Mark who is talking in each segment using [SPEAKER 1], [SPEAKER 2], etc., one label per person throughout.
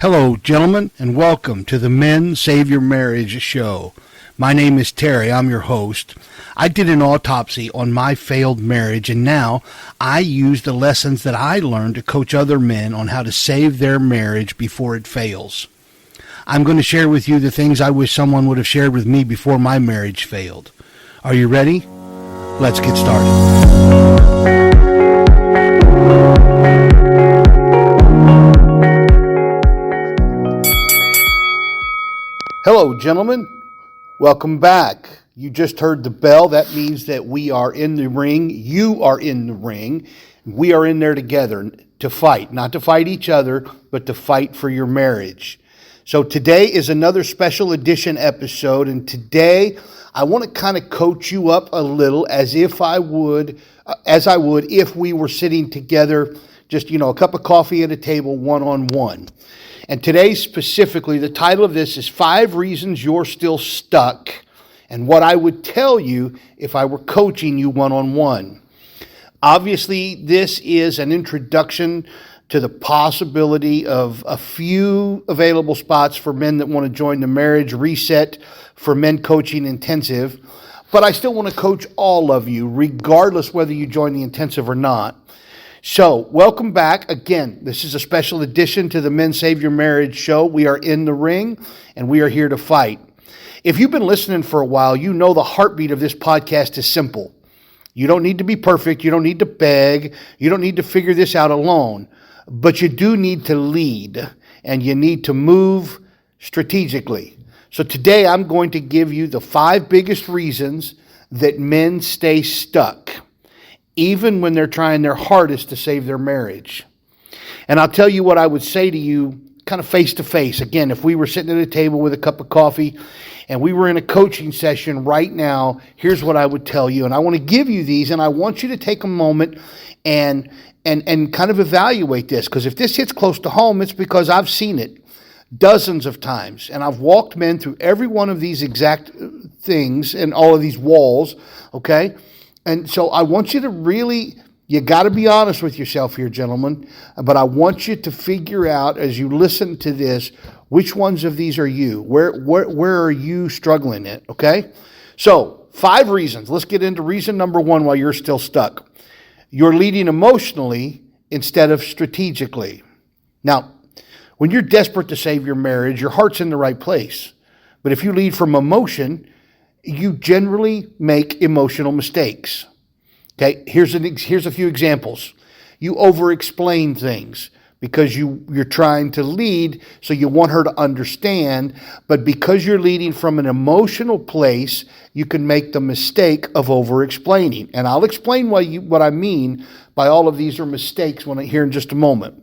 [SPEAKER 1] Hello, gentlemen, and welcome to the Men Save Your Marriage show. My name is Terry. I'm your host. I did an autopsy on my failed marriage, and now I use the lessons that I learned to coach other men on how to save their marriage before it fails. I'm going to share with you the things I wish someone would have shared with me before my marriage failed. Are you ready? Let's get started. Hello, gentlemen. Welcome back. You just heard the bell. That means that we are in the ring. You are in the ring. We are in there together to fight, not to fight each other, but to fight for your marriage. So today is another special edition episode, and today I want to kind of coach you up a little as I would if we were sitting together, just, a cup of coffee at a table, one-on-one. And today specifically, the title of this is 5 Reasons You're Still Stuck, and what I would tell you if I were coaching you one-on-one. Obviously, this is an introduction to the possibility of a few available spots for men that want to join the Marriage Reset for Men Coaching Intensive, but I still want to coach all of you, regardless whether you join the intensive or not. So, welcome back. Again, this is a special edition to the Men Save Your Marriage show. We are in the ring, and we are here to fight. If you've been listening for a while, you know the heartbeat of this podcast is simple. You don't need to be perfect. You don't need to beg. You don't need to figure this out alone. But you do need to lead, and you need to move strategically. So today, I'm going to give you the 5 biggest reasons that men stay stuck, even when they're trying their hardest to save their marriage. And I'll tell you what I would say to you kind of face to face. Again, if we were sitting at a table with a cup of coffee and we were in a coaching session right now, here's what I would tell you. And I want to give you these, and I want you to take a moment and kind of evaluate this. Because if this hits close to home, it's because I've seen it dozens of times. And I've walked men through every one of these exact things and all of these walls, okay? And so I want you to you got to be honest with yourself here, gentlemen, but I want you to figure out as you listen to this, which ones of these are you? Where are you struggling at, okay? So 5 reasons. Let's get into reason number 1 while you're still stuck. You're leading emotionally instead of strategically. Now, when you're desperate to save your marriage, your heart's in the right place. But if you lead from emotion, you generally make emotional mistakes. Okay, here's a few examples. You over-explain things because you're trying to lead, so you want her to understand, but because you're leading from an emotional place, you can make the mistake of over-explaining. And I'll explain what I mean by all of these are mistakes here in just a moment.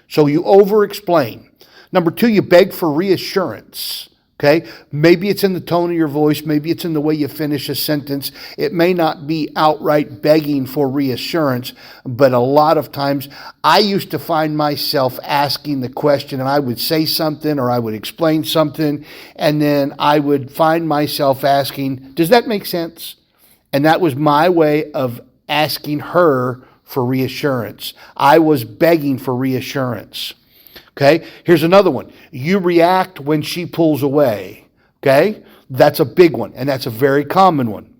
[SPEAKER 1] So you over-explain. Number 2, you beg for reassurance. Okay, maybe it's in the tone of your voice. Maybe it's in the way you finish a sentence. It may not be outright begging for reassurance, but a lot of times I used to find myself asking the question, and I would say something or I would explain something, and then I would find myself asking, does that make sense? And that was my way of asking her for reassurance. I was begging for reassurance. Okay, here's another one. You react when she pulls away. Okay, that's a big one, and that's a very common one.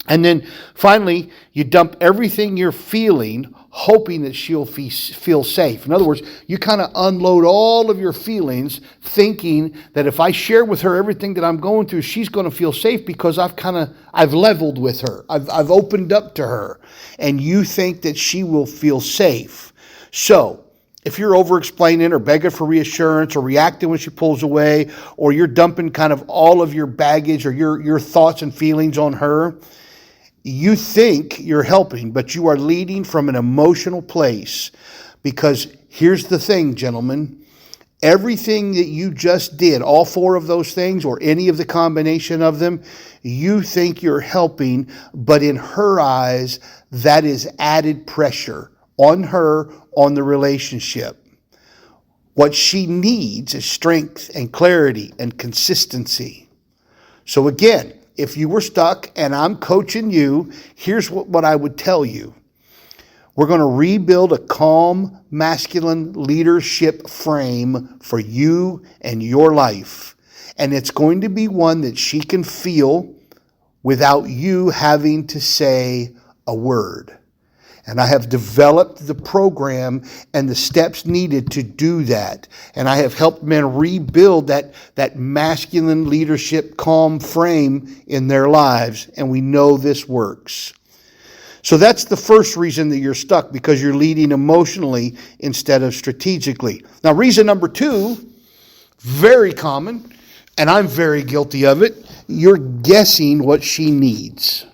[SPEAKER 1] And then finally, you dump everything you're feeling, hoping that she'll feel safe. In other words, you kind of unload all of your feelings, thinking that if I share with her everything that I'm going through, she's going to feel safe because I've leveled with her. I've opened up to her, and you think that she will feel safe. So, if you're over-explaining or begging for reassurance or reacting when she pulls away, or you're dumping kind of all of your baggage or your thoughts and feelings on her, you think you're helping, but you are leading from an emotional place. Because here's the thing, gentlemen. Everything that you just did, all 4 of those things or any of the combination of them, you think you're helping, but in her eyes, that is added pressure on her, on the relationship. What she needs is strength and clarity and consistency. So again, if you were stuck and I'm coaching you, here's what I would tell you. We're going to rebuild a calm, masculine leadership frame for you and your life. And it's going to be one that she can feel without you having to say a word. And I have developed the program and the steps needed to do that. And I have helped men rebuild that masculine leadership calm frame in their lives. And we know this works. So that's the first reason that you're stuck, because you're leading emotionally instead of strategically. Now, reason number 2, very common, and I'm very guilty of it. You're guessing what she needs.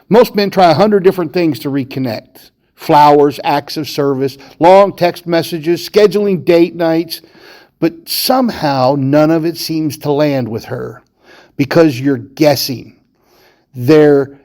[SPEAKER 1] Most men try 100 different things to reconnect. Flowers, acts of service, long text messages, scheduling date nights. But somehow none of it seems to land with her because you're guessing. They're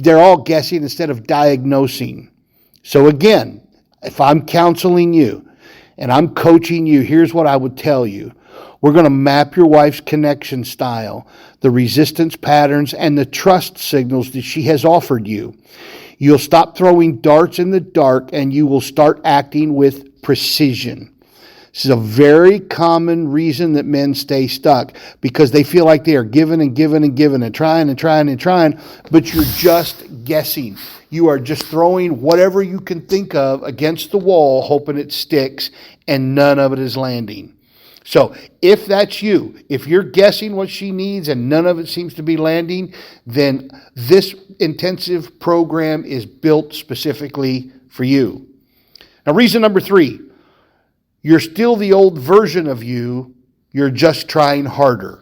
[SPEAKER 1] all guessing instead of diagnosing. So again, if I'm counseling you and I'm coaching you, here's what I would tell you. We're going to map your wife's connection style, the resistance patterns, and the trust signals that she has offered you. You'll stop throwing darts in the dark, and you will start acting with precision. This is a very common reason that men stay stuck, because they feel like they are giving and giving and giving and trying and trying and trying, but you're just guessing. You are just throwing whatever you can think of against the wall, hoping it sticks, and none of it is landing. So if that's you, if you're guessing what she needs and none of it seems to be landing, then this intensive program is built specifically for you. Now, reason number 3, you're still the old version of you, you're just trying harder.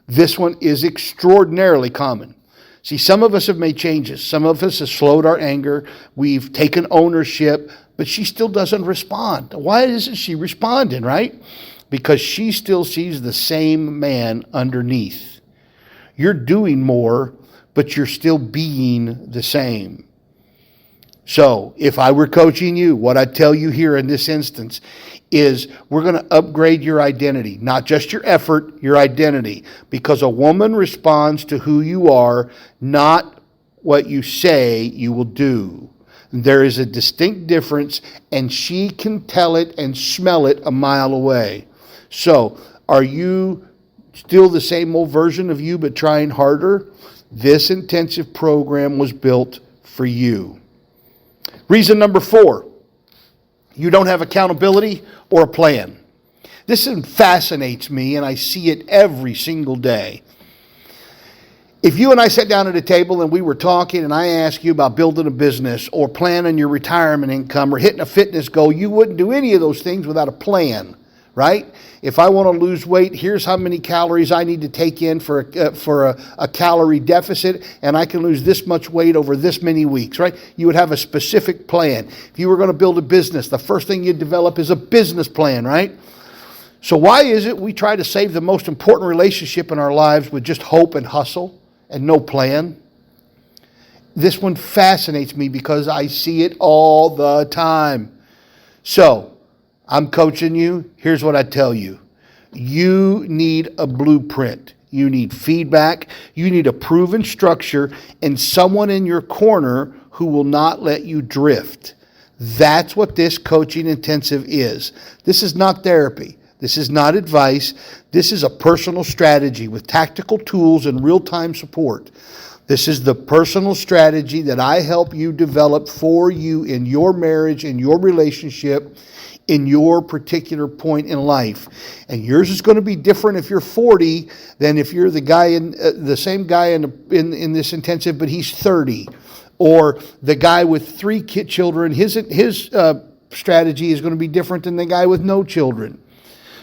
[SPEAKER 1] This one is extraordinarily common. See, some of us have made changes. Some of us have slowed our anger. We've taken ownership, but she still doesn't respond. Why isn't she responding, right? Because she still sees the same man underneath. You're doing more, but you're still being the same. So if I were coaching you, what I'd tell you here in this instance is we're going to upgrade your identity, not just your effort, your identity, because a woman responds to who you are, not what you say you will do. There is a distinct difference, and she can tell it and smell it a mile away. So are you still the same old version of you but trying harder? This intensive program was built for you. Reason number 4, you don't have accountability or a plan. This fascinates me, and I see it every single day. If you and I sat down at a table and we were talking and I asked you about building a business or planning your retirement income or hitting a fitness goal, you wouldn't do any of those things without a plan, right? If I want to lose weight, here's how many calories I need to take in for a calorie deficit, and I can lose this much weight over this many weeks, right? You would have a specific plan. If you were going to build a business, the first thing you'd develop is a business plan, right? So why is it we try to save the most important relationship in our lives with just hope and hustle and no plan? This one fascinates me because I see it all the time. So I'm coaching you. Here's what I tell you. You need a blueprint. You need feedback. You need a proven structure and someone in your corner who will not let you drift. That's what this coaching intensive is. This is not therapy. This is not advice. This is a personal strategy with tactical tools and real-time support. This is the personal strategy that I help you develop for you in your marriage, in your relationship, in your particular point in life. And yours is going to be different if you're 40 than if you're the guy the same guy in this intensive, but he's 30. Or the guy with 3 children, his strategy is going to be different than the guy with no children.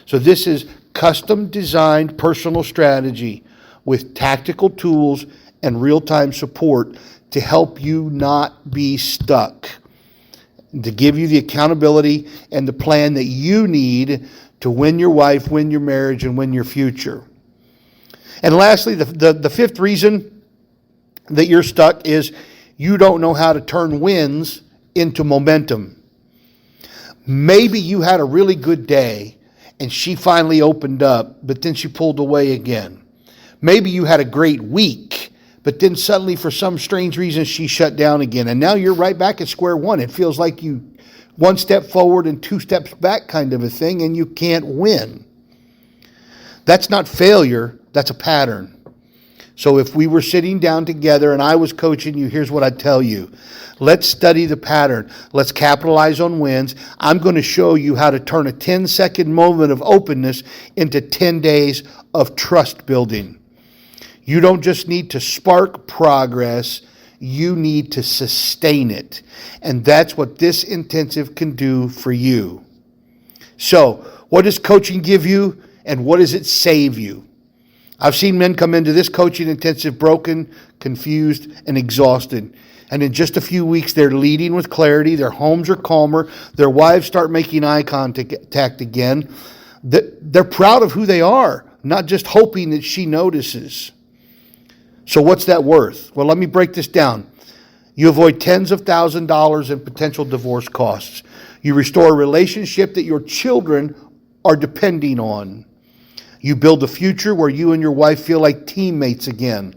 [SPEAKER 1] So this is custom designed personal strategy with tactical tools and real-time support to help you not be stuck, to give you the accountability and the plan that you need to win your wife, win your marriage, and win your future. And lastly, the 5th reason that you're stuck is you don't know how to turn wins into momentum. Maybe you had a really good day and she finally opened up, but then she pulled away again. Maybe you had a great week, But then suddenly, for some strange reason, she shut down again. And now you're right back at square one. It feels like you one step forward and two steps back kind of a thing, and you can't win. That's not failure. That's a pattern. So if we were sitting down together and I was coaching you, here's what I'd tell you. Let's study the pattern. Let's capitalize on wins. I'm going to show you how to turn a 10-second moment of openness into 10 days of trust building. You don't just need to spark progress, you need to sustain it. And that's what this intensive can do for you. So, what does coaching give you and what does it save you? I've seen men come into this coaching intensive broken, confused, and exhausted. And in just a few weeks, they're leading with clarity. Their homes are calmer. Their wives start making eye contact again. They're proud of who they are, not just hoping that she notices. So what's that worth? Well, let me break this down. You avoid tens of thousands of dollars in potential divorce costs. You restore a relationship that your children are depending on. You build a future where you and your wife feel like teammates again.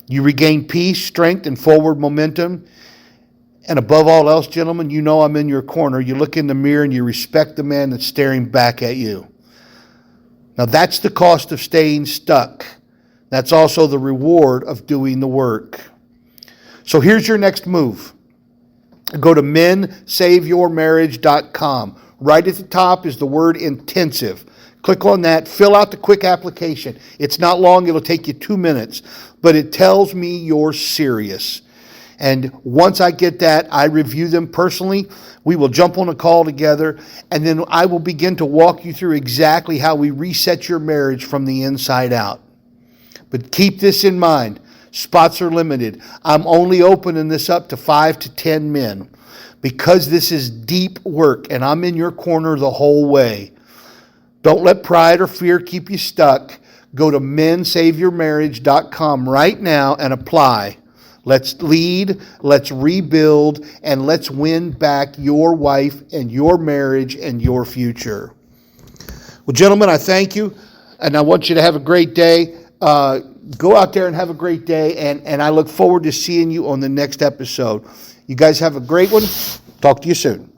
[SPEAKER 1] You regain peace, strength, and forward momentum. And above all else, gentlemen, you know I'm in your corner. You look in the mirror and you respect the man that's staring back at you. Now that's the cost of staying stuck. That's also the reward of doing the work. So here's your next move. Go to mensaveyourmarriage.com. Right at the top is the word intensive. Click on that. Fill out the quick application. It's not long. It'll take you 2 minutes. But it tells me you're serious. And once I get that, I review them personally. We will jump on a call together. And then I will begin to walk you through exactly how we reset your marriage from the inside out. But keep this in mind. Spots are limited. I'm only opening this up to 5 to 10 men because this is deep work and I'm in your corner the whole way. Don't let pride or fear keep you stuck. Go to mensaveyourmarriage.com right now and apply. Let's lead, let's rebuild, and let's win back your wife and your marriage and your future. Well, gentlemen, I thank you, and I want you to have a great day. Go out there and have a great day, and I look forward to seeing you on the next episode. You guys have a great one. Talk to you soon.